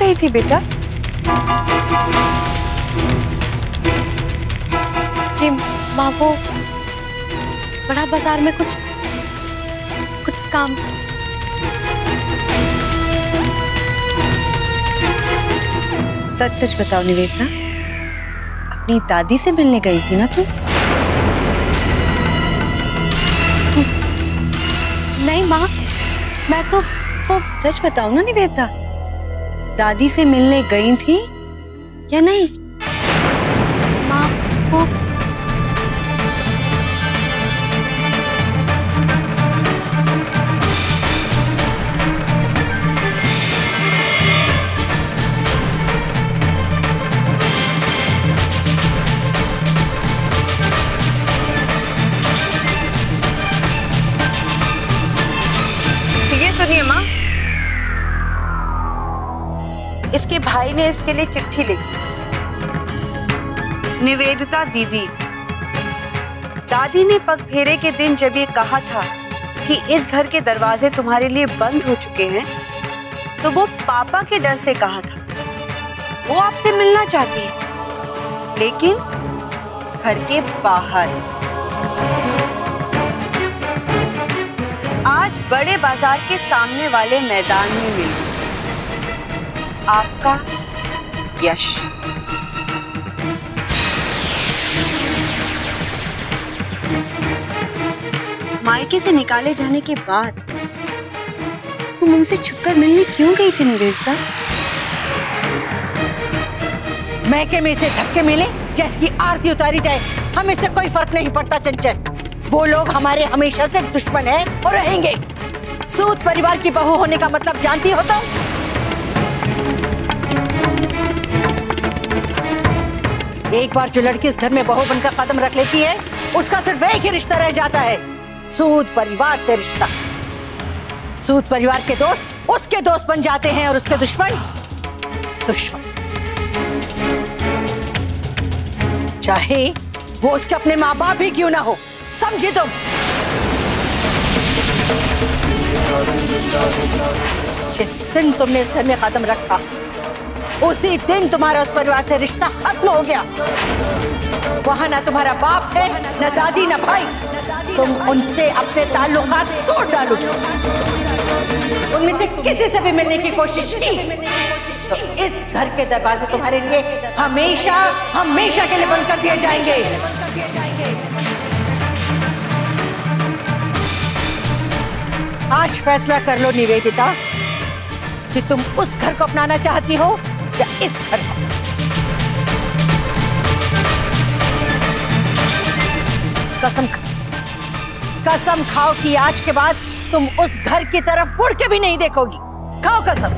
गई थी बेटा? जी माँ, वो बड़ा बाजार में कुछ काम था। सच सच बताओ निवेदिता, अपनी दादी से मिलने गई थी ना तू? नहीं माँ, मैं तो सच बताओ ना निवेदिता, दादी से मिलने गई थी या नहीं? माँ वो सुनिए माँ, इसके भाई ने इसके लिए चिट्ठी लिखी। निवेदिता दीदी, दादी ने पग फेरे के दिन जब ये कहा था कि इस घर के दरवाजे तुम्हारे लिए बंद हो चुके हैं, तो वो पापा के डर से कहा था। वो आपसे मिलना चाहती है, लेकिन घर के बाहर। आज बड़े बाजार के सामने वाले मैदान में मिली आपका यश। मायके से निकाले जाने के बाद तुम उनसे छुपकर मिलने क्यों गई थी निवेदिता? मैके में से धक्के मिले या इसकी आरती उतारी जाए, हमें इससे कोई फर्क नहीं पड़ता चंचल। वो लोग हमारे हमेशा से दुश्मन हैं और रहेंगे। सूद परिवार की बहू होने का मतलब जानती हो तुम? एक बार जो लड़की इस घर में बहू बनकर कदम रख लेती है, उसका सिर्फ एक ही रिश्ता रह जाता है, सूद परिवार से रिश्ता। सूद परिवार के दोस्त उसके दोस्त बन जाते हैं और उसके दुश्मन दुश्मन। चाहे वो उसके अपने माँ बाप ही क्यों ना हो, समझी तुम? जिस दिन तुमने इस घर में कदम रखा, उसी दिन तुम्हारा उस परिवार से रिश्ता खत्म हो गया। वहां ना तुम्हारा बाप है, ना दादी, ना भाई। तुम उनसे अपने ताल्लुकात तोड़ डालोगे। उनमें से किसी से भी मिलने की कोशिश की तो इस घर के दरवाजे तुम्हारे लिए हमेशा हमेशा के लिए बंद कर दिए जाएंगे। आज फैसला कर लो निवेदिता कि तुम उस घर को अपनाना चाहती हो या इस घर को। कसम खाओ कि आज के बाद तुम उस घर की तरफ मुड़ के भी नहीं देखोगी। खाओ कसम।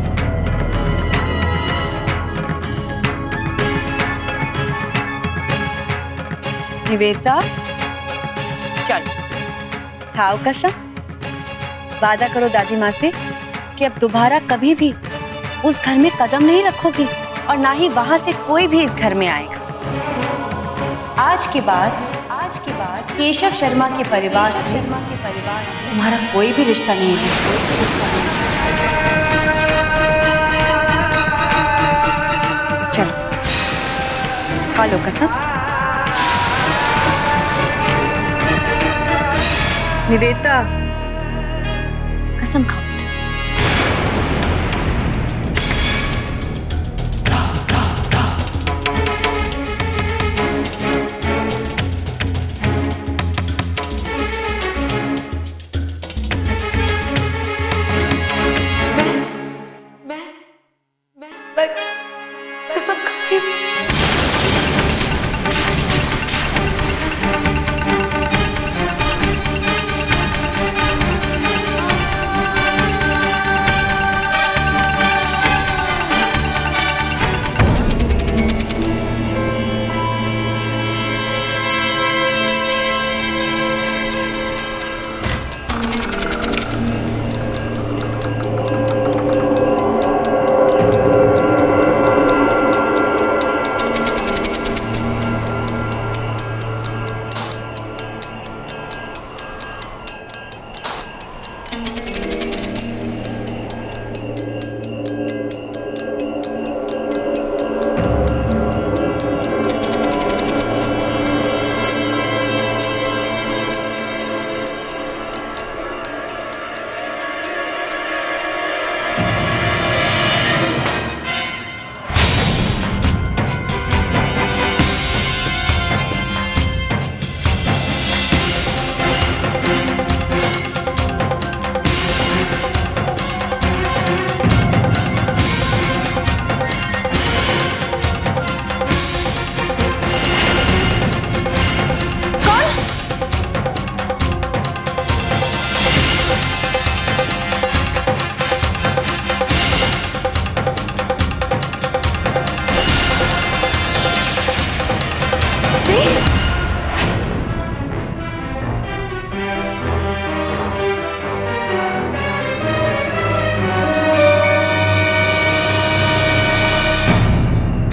निवेदिता चल, खाओ कसम। वादा करो दादी माँ से कि अब दोबारा कभी भी उस घर में कदम नहीं रखोगी और ना ही वहां से कोई भी इस घर में आएगा। आज के बाद केशव शर्मा के परिवार तुम्हारा कोई भी रिश्ता नहीं है। चलो खा लो कसम। निवेदिता कसम खाओ। मैं कसम खाती हूँ।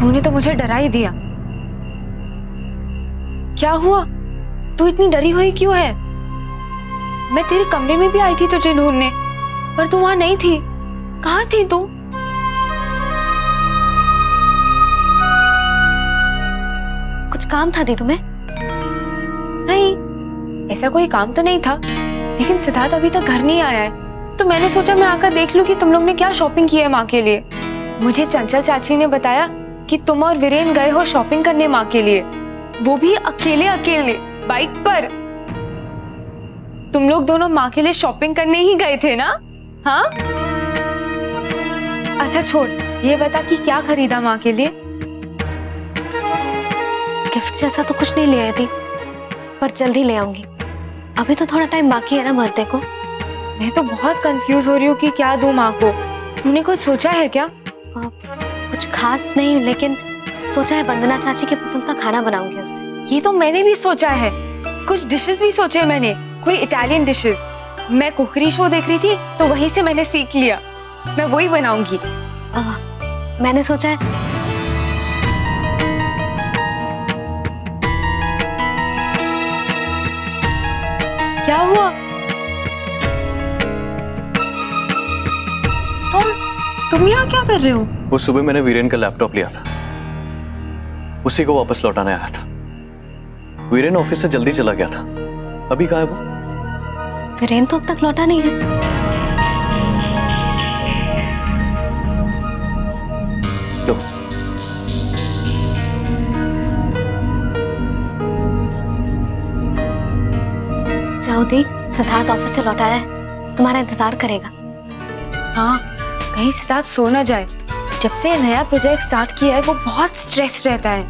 तूने तो मुझे डरा ही दिया। क्या हुआ? तू इतनी डरी हुई क्यों है? मैं तेरे कमरे में भी आई थी तुझे ढूंढने, पर तू वहां नहीं थी। कहाँ थी तू? कुछ काम था दी तुम्हें? नहीं, ऐसा कोई काम तो नहीं था, लेकिन सिद्धार्थ अभी तक घर नहीं आया है, तो मैंने सोचा मैं आकर देख लूं कि तुम लोग ने क्या शॉपिंग की है माँ के लिए। मुझे चंचल चाची ने बताया कि तुम और वीरेन गए हो शॉपिंग करने माँ के लिए, वो भी अकेले अकेले बाइक पर। तुम लोग दोनों माँ के लिए शॉपिंग करने ही गए थे ना? हाँ? अच्छा छोड़, ये बता कि क्या खरीदा माँ के लिए? गिफ्ट जैसा तो कुछ नहीं ले आई थी, पर जल्दी ले आऊंगी। अभी तो थोड़ा टाइम बाकी है ना बर्थडे को। मैं तो बहुत कंफ्यूज हो रही हूँ कि क्या दूं माँ को। तूने कुछ सोचा है क्या? कुछ खास नहीं, लेकिन सोचा है वंदना चाची की पसंद का खाना बनाऊंगी उस दिन। ये तो मैंने भी सोचा है, कुछ डिशेस भी सोचे मैंने, कोई इटालियन डिशेस। मैं कुकरी शो देख रही थी तो वहीं से मैंने सीख लिया, मैं वही बनाऊंगी। मैंने सोचा है क्या हुआ? तुम यहाँ क्या कर रहे हो? वो सुबह मैंने वीरेन का लैपटॉप लिया था, उसी को वापस लौटाने आया था। वीरेन ऑफिस से जल्दी चला गया था, अभी कहाँ है वो? वीरेन तो अब तक लौटा नहीं है। लो। जाओ दी, सिद्धार्थ ऑफिस से लौटा है, तुम्हारा इंतजार करेगा। हाँ, कहीं सिद्धार्थ सो न जाए। जब से नया प्रोजेक्ट स्टार्ट किया है वो बहुत स्ट्रेस रहता है।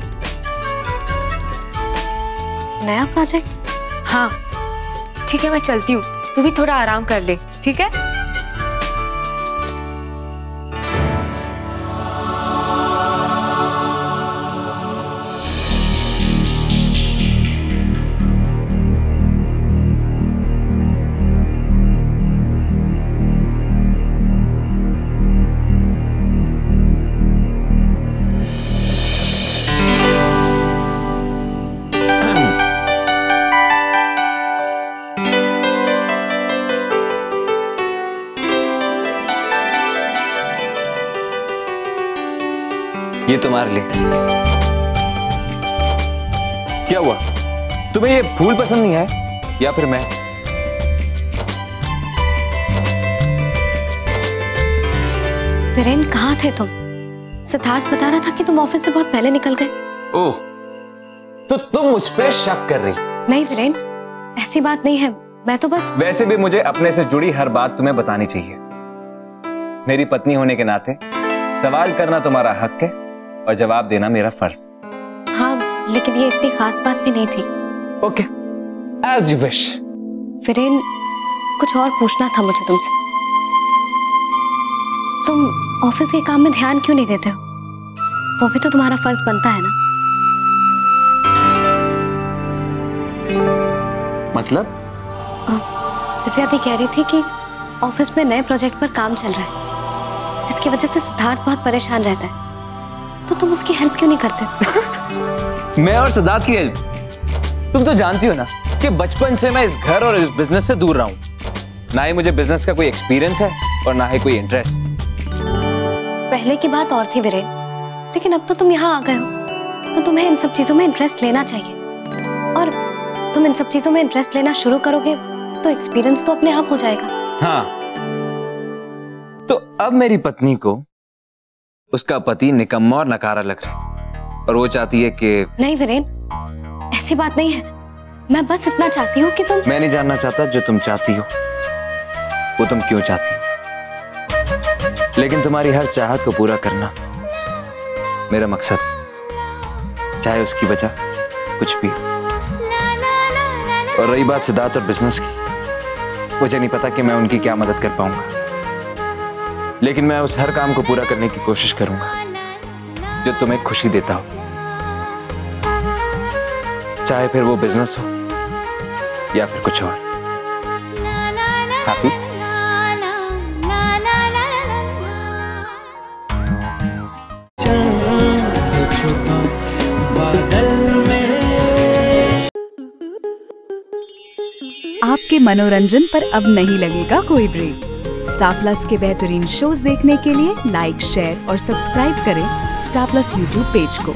नया प्रोजेक्ट? हाँ ठीक है, मैं चलती हूँ, तू भी थोड़ा आराम कर ले, ठीक है? ये तुम्हारे लिए। क्या हुआ, तुम्हें ये फूल पसंद नहीं है या फिर मैं? वीरेन कहाँ थे तुम? सिद्धार्थ बता रहा था कि तुम ऑफिस से बहुत पहले निकल गए। ओह, तो तुम मुझ पे शक कर रही? नहीं वीरेन, ऐसी बात नहीं है, मैं तो बस। वैसे भी मुझे अपने से जुड़ी हर बात तुम्हें बतानी चाहिए। मेरी पत्नी होने के नाते सवाल करना तुम्हारा हक है और जवाब देना मेरा फर्ज। हाँ, लेकिन ये इतनी खास बात भी नहीं थी। Okay, as you wish. Viren, कुछ और पूछना था मुझे तुमसे। तुम ऑफिस के काम में ध्यान क्यों नहीं देते हो? वो भी तो तुम्हारा फर्ज बनता है ना। मतलब? दिव्या दी कह रही थी कि ऑफिस में नए प्रोजेक्ट पर काम चल रहा है, जिसकी वजह से सिद्धार्थ बहुत परेशान रहता है, तो तुम उसकी हेल्प क्यों नहीं करते? मैं और सिद्धार्थ की हेल्प? तुम तो जानती हो ना कि बचपन से मैं इस घर और इस बिजनेस से दूर रहा हूं। ना ही मुझे बिजनेस का कोई एक्सपीरियंस है और ना ही कोई इंटरेस्ट। पहले की बात और थी वीरेन, लेकिन अब तो तुम यहाँ आ गए हो, तो तुम्हें इन सब चीजों में इंटरेस्ट लेना चाहिए। और तुम इन सब चीजों में इंटरेस्ट लेना शुरू करोगे तो एक्सपीरियंस तो अपने आप हो जाएगा। हाँ, तो अब मेरी पत्नी को उसका पति निकम्मा और नकारा लग रहा है और वो चाहती है कि। नहीं वीरेन, ऐसी बात नहीं है, मैं बस इतना चाहती हूँ कि तुम। मैं नहीं जानना चाहता जो तुम चाहती हो, वो तुम क्यों चाहती हो, लेकिन तुम्हारी हर चाहत को पूरा करना मेरा मकसद, चाहे उसकी वजह कुछ भी। और रही बात सिद्धार्थ और बिजनेस की, मुझे नहीं पता कि मैं उनकी क्या मदद कर पाऊंगा, लेकिन मैं उस हर काम को पूरा करने की कोशिश करूंगा जो तुम्हें खुशी देता हो, चाहे फिर वो बिजनेस हो या फिर कुछ और। हैप्पी? आपके मनोरंजन पर अब नहीं लगेगा कोई ब्रेक। स्टार प्लस के बेहतरीन शोज देखने के लिए लाइक, शेयर और सब्सक्राइब करें स्टार प्लस यूट्यूब पेज को।